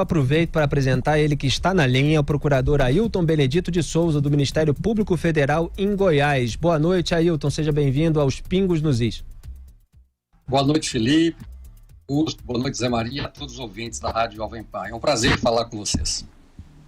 Aproveito para apresentar ele que está na linha, o procurador Ailton Benedito de Souza, do Ministério Público Federal em Goiás. Boa noite, Ailton, seja bem-vindo aos Pingos nos Is. Boa noite, Felipe, Augusto, boa noite, Zé Maria, a todos os ouvintes da Rádio Jovem Pan. É um prazer falar com vocês.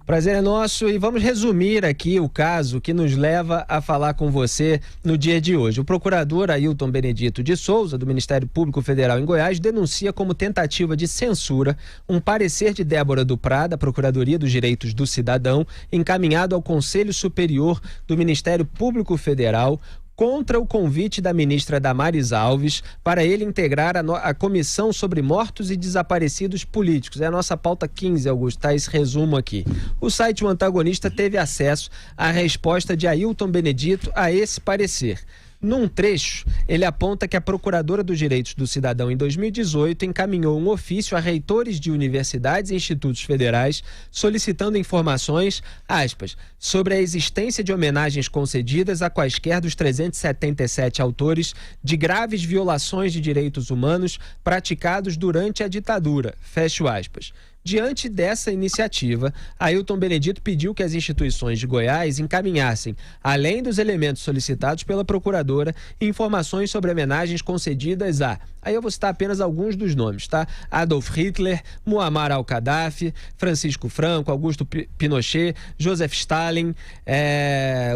Prazer é nosso e vamos resumir aqui o caso que nos leva a falar com você no dia de hoje. O procurador Ailton Benedito de Souza, do Ministério Público Federal em Goiás, denuncia como tentativa de censura um parecer de Débora Duprá, da Procuradoria dos Direitos do Cidadão, encaminhado ao Conselho Superior do Ministério Público Federal, contra o convite da ministra Damares Alves para ele integrar a Comissão sobre Mortos e Desaparecidos Políticos. É a nossa pauta 15, Augusto, tá? Esse resumo aqui. O site O Antagonista teve acesso à resposta de Ailton Benedito a esse parecer. Num trecho, ele aponta que a Procuradora dos Direitos do Cidadão, em 2018, encaminhou um ofício a reitores de universidades e institutos federais solicitando informações, aspas, sobre a existência de homenagens concedidas a quaisquer dos 377 autores de graves violações de direitos humanos praticados durante a ditadura, fecho aspas. Diante dessa iniciativa, Ailton Benedito pediu que as instituições de Goiás encaminhassem, além dos elementos solicitados pela procuradora, informações sobre homenagens concedidas a... Aí eu vou citar apenas alguns dos nomes, tá? Adolf Hitler, Muammar al-Gaddafi, Francisco Franco, Augusto Pinochet, Joseph Stalin,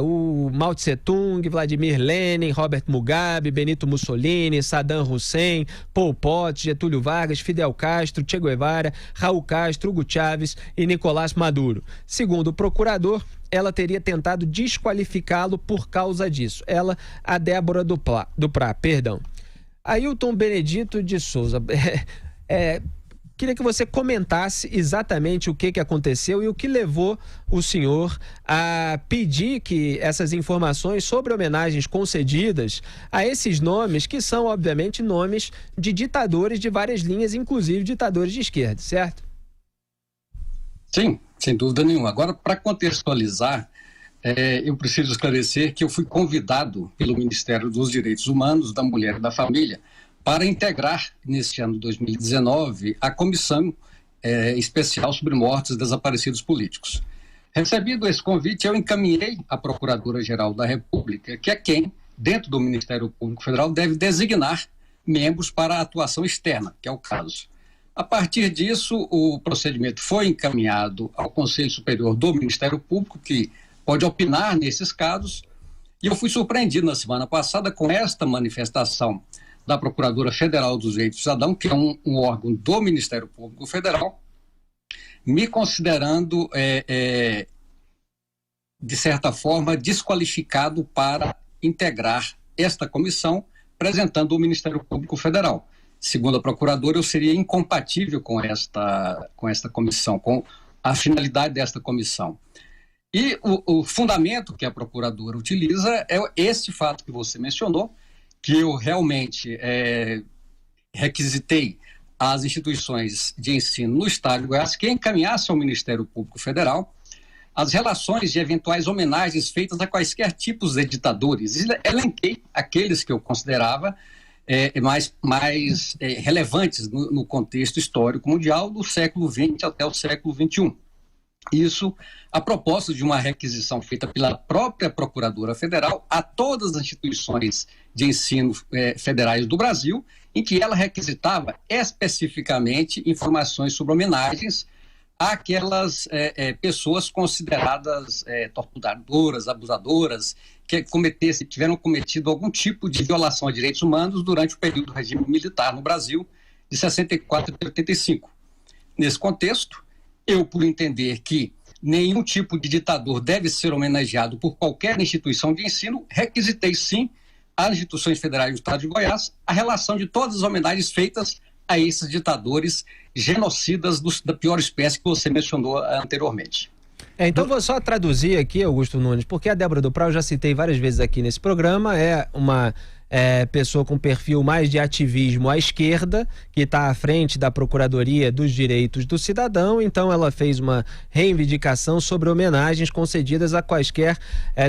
o Mao Tse-tung, Vladimir Lenin, Robert Mugabe, Benito Mussolini, Saddam Hussein, Pol Pot, Getúlio Vargas, Fidel Castro, Che Guevara, Raul Castro, Hugo Chávez e Nicolás Maduro. Segundo o procurador, ela teria tentado desqualificá-lo por causa disso. Ela, a Débora Duprá, perdão. Ailton Benedito de Souza, queria que você comentasse exatamente o que aconteceu e o que levou o senhor a pedir que essas informações sobre homenagens concedidas a esses nomes, que são, obviamente, nomes de ditadores de várias linhas, inclusive ditadores de esquerda, certo? Sim, sem dúvida nenhuma. Agora, para contextualizar, eu preciso esclarecer que eu fui convidado pelo Ministério dos Direitos Humanos, da Mulher e da Família para integrar, neste ano de 2019, a Comissão Especial sobre Mortos e Desaparecidos Políticos. Recebido esse convite, eu encaminhei à Procuradora-Geral da República, que é quem, dentro do Ministério Público Federal, deve designar membros para a atuação externa, que é o caso. A partir disso, o procedimento foi encaminhado ao Conselho Superior do Ministério Público, que pode opinar nesses casos, e eu fui surpreendido na semana passada com esta manifestação da Procuradora Federal dos Direitos do Cidadão, que é um órgão do Ministério Público Federal, me considerando, de certa forma, desqualificado para integrar esta comissão, apresentando o Ministério Público Federal. Segundo a Procuradora, eu seria incompatível com esta comissão, com a finalidade desta comissão. E o fundamento que a Procuradora utiliza é esse fato que você mencionou, que eu realmente requisitei às instituições de ensino no Estado de Goiás que encaminhassem ao Ministério Público Federal as relações de eventuais homenagens feitas a quaisquer tipos de ditadores. E elenquei aqueles que eu considerava mais relevantes no contexto histórico mundial do século XX até o século XXI. Isso a propósito de uma requisição feita pela própria Procuradora Federal a todas as instituições de ensino federais do Brasil, em que ela requisitava especificamente informações sobre homenagens àquelas pessoas consideradas torturadoras, abusadoras, que tiveram cometido algum tipo de violação a direitos humanos durante o período do regime militar no Brasil, de 64 a 85. Nesse contexto, eu, por entender que nenhum tipo de ditador deve ser homenageado por qualquer instituição de ensino, requisitei sim às instituições federais do Estado de Goiás a relação de todas as homenagens feitas a esses ditadores genocidas da pior espécie que você mencionou anteriormente. Então vou só traduzir aqui, Augusto Nunes, porque a Débora Duprá, eu já citei várias vezes aqui nesse programa, é uma pessoa com perfil mais de ativismo à esquerda, que está à frente da Procuradoria dos Direitos do Cidadão. Então ela fez uma reivindicação sobre homenagens concedidas a quaisquer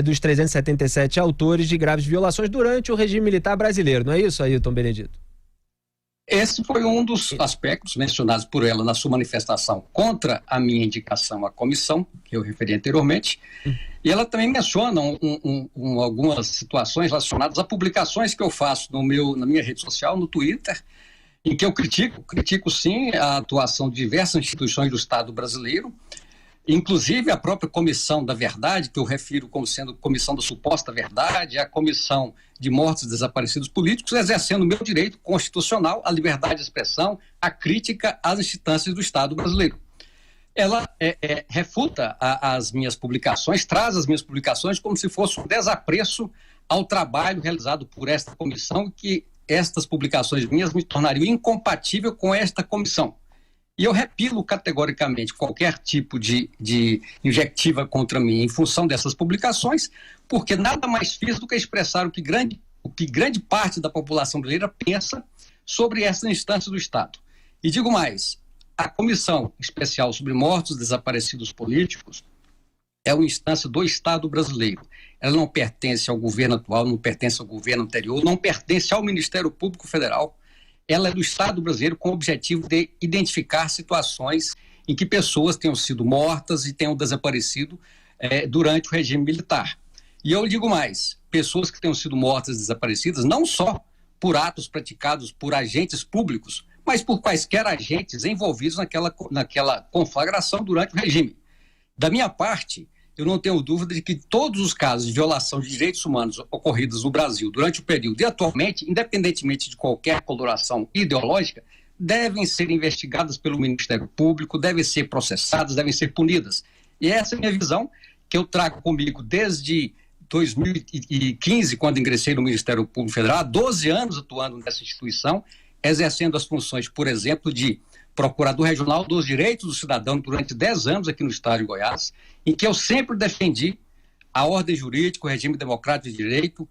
dos 377 autores de graves violações durante o regime militar brasileiro. Não é isso, Ailton Benedito? Esse foi um dos aspectos mencionados por ela na sua manifestação contra a minha indicação à comissão, que eu referi anteriormente. E ela também menciona algumas situações relacionadas a publicações que eu faço na minha rede social, no Twitter, em que eu critico sim a atuação de diversas instituições do Estado brasileiro, inclusive a própria Comissão da Verdade, que eu refiro como sendo Comissão da Suposta Verdade, a Comissão de Mortos e Desaparecidos Políticos, exercendo o meu direito constitucional à liberdade de expressão, à crítica às instâncias do Estado brasileiro. Ela refuta as minhas publicações, traz as minhas publicações como se fosse um desapreço ao trabalho realizado por esta comissão, que estas publicações minhas me tornariam incompatível com esta comissão. E eu repilo categoricamente qualquer tipo de invectiva contra mim em função dessas publicações, porque nada mais fiz do que expressar o que grande parte da população brasileira pensa sobre essa instância do Estado. E digo mais, a Comissão Especial sobre Mortos e Desaparecidos Políticos é uma instância do Estado brasileiro. Ela não pertence ao governo atual, não pertence ao governo anterior, não pertence ao Ministério Público Federal. Ela é do Estado brasileiro com o objetivo de identificar situações em que pessoas tenham sido mortas e tenham desaparecido durante o regime militar. E eu digo mais, pessoas que tenham sido mortas e desaparecidas não só por atos praticados por agentes públicos, mas por quaisquer agentes envolvidos naquela conflagração durante o regime. Da minha parte, eu não tenho dúvida de que todos os casos de violação de direitos humanos ocorridos no Brasil durante o período e atualmente, independentemente de qualquer coloração ideológica, devem ser investigadas pelo Ministério Público, devem ser processadas, devem ser punidas. E essa é a minha visão, que eu trago comigo desde 2015, quando ingressei no Ministério Público Federal, há 12 anos atuando nessa instituição, exercendo as funções, por exemplo, de Procurador Regional dos Direitos do Cidadão durante 10 anos aqui no Estado de Goiás, em que eu sempre defendi a ordem jurídica, o regime democrático de direito,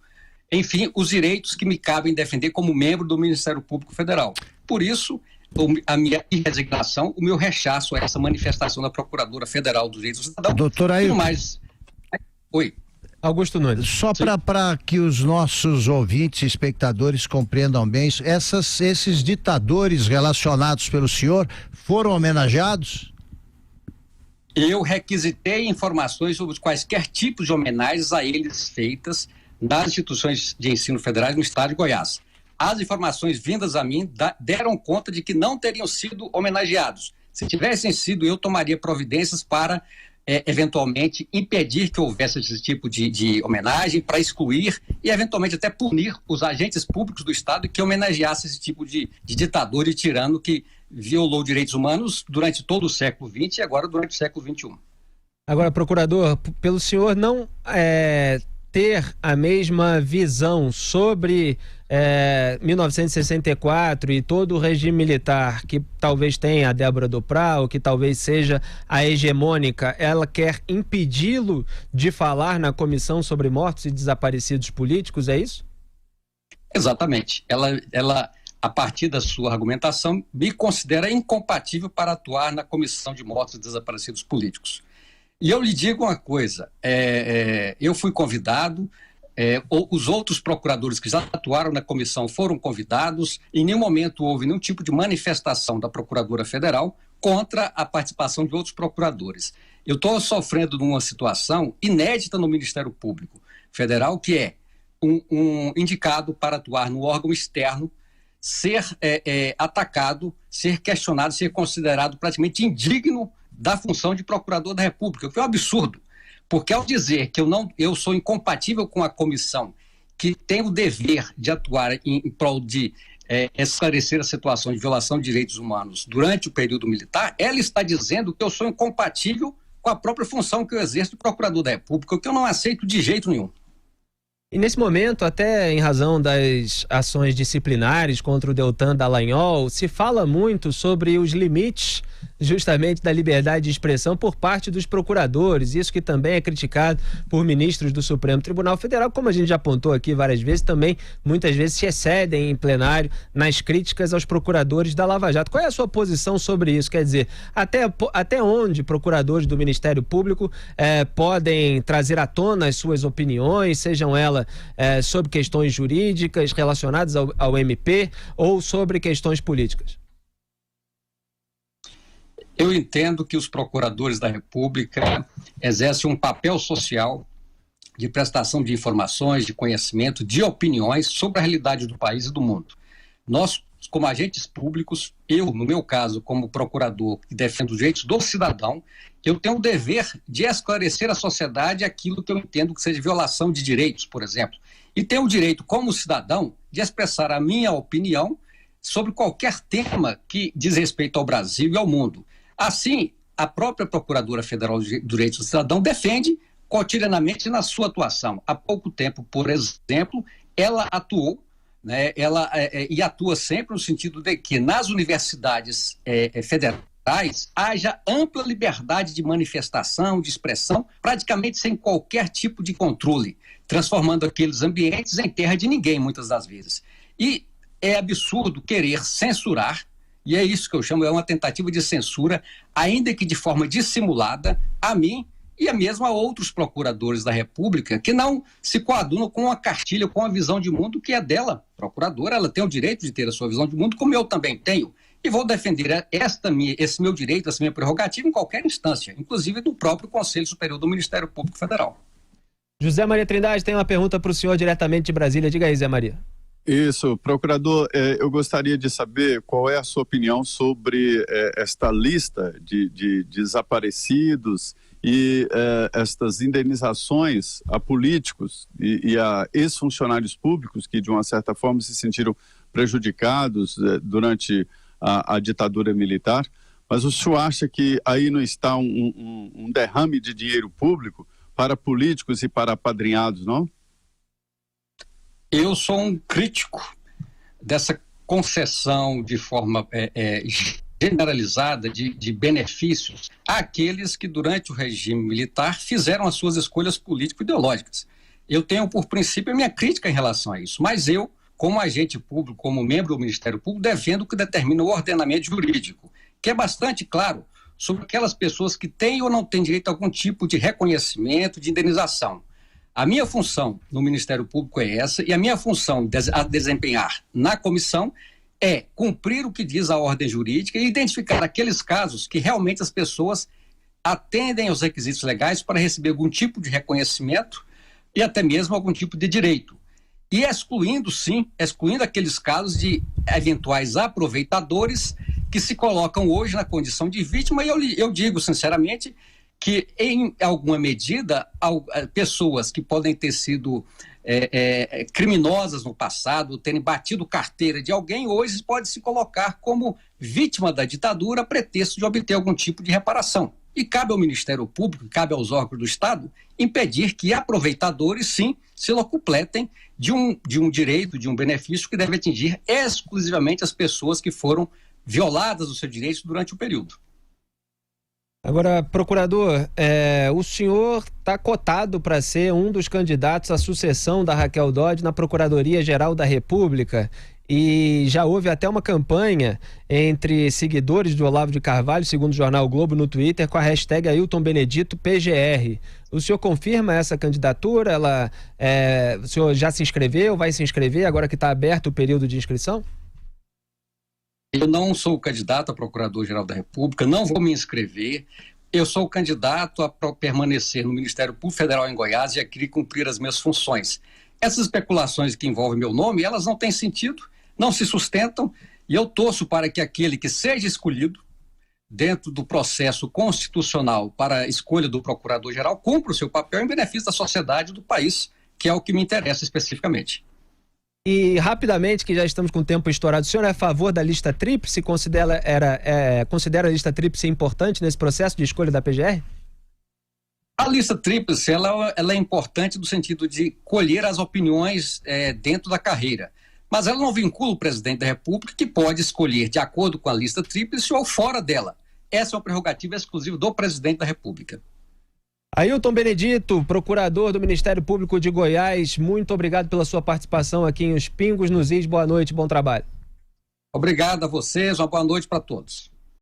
enfim, os direitos que me cabem defender como membro do Ministério Público Federal. Por isso, a minha resignação, o meu rechaço a essa manifestação da Procuradora Federal dos Direitos do Cidadão. Doutor Ailton. Mais... Oi. Augusto Nunes. Só para que os nossos ouvintes e espectadores compreendam bem isso, esses ditadores relacionados pelo senhor foram homenageados? Eu requisitei informações sobre quaisquer tipos de homenagens a eles feitas nas instituições de ensino federais no estado de Goiás. As informações vindas a mim deram conta de que não teriam sido homenageados. Se tivessem sido, eu tomaria providências para eventualmente impedir que houvesse esse tipo de homenagem, para excluir e eventualmente até punir os agentes públicos do Estado que homenageassem esse tipo de ditador e tirano que violou direitos humanos durante todo o século XX e agora durante o século XXI. Agora, procurador, pelo senhor não ter a mesma visão sobre 1964 e todo o regime militar que talvez tenha a Débora Duprat, que talvez seja a hegemônica, ela quer impedi-lo de falar na comissão sobre mortos e desaparecidos políticos, é isso? Exatamente. Ela, a partir da sua argumentação, me considera incompatível para atuar na comissão de mortos e desaparecidos políticos. E eu lhe digo uma coisa, eu fui convidado, os outros procuradores que já atuaram na comissão foram convidados, em nenhum momento houve nenhum tipo de manifestação da Procuradora Federal contra a participação de outros procuradores. Eu estou sofrendo de uma situação inédita no Ministério Público Federal, que é um indicado para atuar no órgão externo, ser atacado, ser questionado, ser considerado praticamente indigno da função de procurador da República, o que é um absurdo, porque ao dizer que eu sou incompatível com a comissão que tem o dever de atuar em prol de esclarecer a situação de violação de direitos humanos durante o período militar, ela está dizendo que eu sou incompatível com a própria função que eu exerço de procurador da República, o que eu não aceito de jeito nenhum. E nesse momento, até em razão das ações disciplinares contra o Deltan Dallagnol, se fala muito sobre os limites justamente da liberdade de expressão por parte dos procuradores, isso que também é criticado por ministros do Supremo Tribunal Federal, como a gente já apontou aqui várias vezes, também muitas vezes se excedem em plenário nas críticas aos procuradores da Lava Jato. Qual é a sua posição sobre isso? Quer dizer, até onde procuradores do Ministério Público podem trazer à tona as suas opiniões, sejam elas sobre questões jurídicas relacionadas ao MP ou sobre questões políticas? Eu entendo que os procuradores da República exercem um papel social de prestação de informações, de conhecimento, de opiniões sobre a realidade do país e do mundo. Nós, como agentes públicos, eu, no meu caso, como procurador que defendo os direitos do cidadão, eu tenho o dever de esclarecer à sociedade aquilo que eu entendo que seja violação de direitos, por exemplo. E tenho o direito, como cidadão, de expressar a minha opinião sobre qualquer tema que diz respeito ao Brasil e ao mundo. Assim, a própria Procuradora Federal de Direitos do Cidadão defende cotidianamente na sua atuação. Há pouco tempo, por exemplo, ela atuou, né, e atua sempre no sentido de que nas universidades federais haja ampla liberdade de manifestação, de expressão, praticamente sem qualquer tipo de controle, transformando aqueles ambientes em terra de ninguém, muitas das vezes. E é absurdo querer censurar, e é isso que eu chamo, é uma tentativa de censura, ainda que de forma dissimulada, a mim e mesmo a outros procuradores da República que não se coadunam com a cartilha, com a visão de mundo que é dela. Procuradora, ela tem o direito de ter a sua visão de mundo, como eu também tenho, e vou defender esse meu direito, essa minha prerrogativa em qualquer instância, inclusive do próprio Conselho Superior do Ministério Público Federal. José Maria Trindade tem uma pergunta para o senhor diretamente de Brasília. Diga aí, Zé Maria. Isso, procurador, eu gostaria de saber qual é a sua opinião sobre esta lista de desaparecidos e estas indenizações a políticos e a ex-funcionários públicos que, de uma certa forma, se sentiram prejudicados durante a ditadura militar. Mas o senhor acha que aí não está um derrame de dinheiro público para políticos e para apadrinhados, não? Eu sou um crítico dessa concessão de forma generalizada de benefícios àqueles que durante o regime militar fizeram as suas escolhas político-ideológicas. Eu tenho por princípio a minha crítica em relação a isso, mas eu, como agente público, como membro do Ministério Público, defendo o que determina o ordenamento jurídico, que é bastante claro sobre aquelas pessoas que têm ou não têm direito a algum tipo de reconhecimento, de indenização. A minha função no Ministério Público é essa, e a minha função a desempenhar na comissão é cumprir o que diz a ordem jurídica e identificar aqueles casos que realmente as pessoas atendem aos requisitos legais para receber algum tipo de reconhecimento e até mesmo algum tipo de direito. E excluindo aqueles casos de eventuais aproveitadores que se colocam hoje na condição de vítima, e eu digo sinceramente que, em alguma medida, pessoas que podem ter sido criminosas no passado, terem batido carteira de alguém, hoje pode se colocar como vítima da ditadura a pretexto de obter algum tipo de reparação. E cabe ao Ministério Público, cabe aos órgãos do Estado, impedir que aproveitadores, sim, se locupletem de um direito, de um benefício que deve atingir exclusivamente as pessoas que foram violadas dos seus direitos durante o período. Agora, procurador, o senhor está cotado para ser um dos candidatos à sucessão da Raquel Dodge na Procuradoria-Geral da República, e já houve até uma campanha entre seguidores do Olavo de Carvalho, segundo o jornal o Globo, no Twitter, com a hashtag Ailton Benedito PGR. O senhor confirma essa candidatura? O senhor já se inscreveu, vai se inscrever agora que está aberto o período de inscrição? Eu não sou candidato a Procurador-Geral da República, não vou me inscrever. Eu sou candidato a permanecer no Ministério Público Federal em Goiás e a querer cumprir as minhas funções. Essas especulações que envolvem meu nome, elas não têm sentido, não se sustentam, e eu torço para que aquele que seja escolhido dentro do processo constitucional para a escolha do Procurador-Geral cumpra o seu papel em benefício da sociedade e do país, que é o que me interessa especificamente. E rapidamente, que já estamos com o tempo estourado, o senhor é a favor da lista tríplice? Considera a lista tríplice importante nesse processo de escolha da PGR? A lista tríplice ela é importante no sentido de colher as opiniões dentro da carreira, mas ela não vincula o presidente da República, que pode escolher de acordo com a lista tríplice ou fora dela. essa é uma prerrogativa exclusiva do presidente da República. Ailton Benedito, procurador do Ministério Público de Goiás, muito obrigado pela sua participação aqui em Os Pingos nos Is. Boa noite, bom trabalho. Obrigado a vocês, uma boa noite para todos.